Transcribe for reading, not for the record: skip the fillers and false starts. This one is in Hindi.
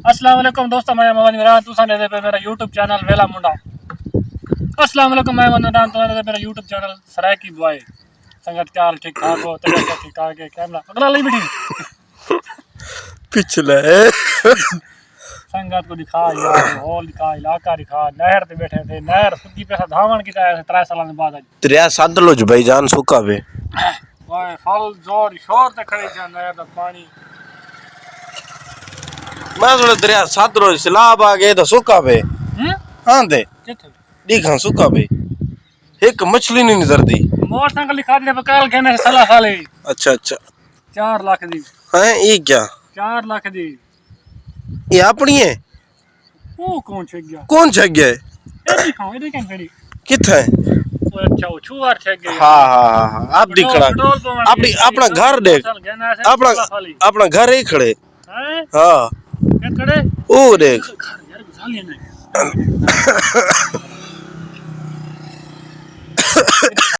अस्सलाम वालेकुम दोस्तों, मैं मोहम्मद इमरान। तुसा ने पे मेरा यूट्यूब चैनल वेला मुंडा। अस्सलाम वालेकुम, मैं मोहम्मद इमरान। तुसा ने मेरा यूट्यूब चैनल सराकी बॉय। संगत क्या ठीक ठाक हो? तबीयत ठीक ठाक है? कैमरा अगला ली बैठी पिछले संगत को दिखा यार, हॉल दिखा, इलाका दिखा। नहर पे बैठे थे, नहर खुदी पैसा धावन की तरह 3 साल के बाद आज दरिया सादलो ज भाईजान सुका बे ओए फल जोर शोर ते खड़ी जा नहर दा पानी। मैं थोड़ा दरिया सादलो सैलाब आ गए तो सुका बे। हां दे किथे दिखा सुका बे, एक मछली नहीं नजरदी। मोटरसाइकिल दिखा दे बकाल कहने सलाह खाली। अच्छा अच्छा 4 लाख दी। है ये क्या? 4 लाख दी। ये अपनी है? वो कौन छे गया? कौन छक गया? ए दिखाओ, ए देखें खड़ी। किथे? ओ अच्छा वो छुआर छे गया। हाँ हाँ हाँ हाँ आप दिख रहा। अपनी अपना घर देख, अपना अपना घर ही खड़े। हैं हाँ क्या खड़े? ओ देख यार घुसा लिया ना।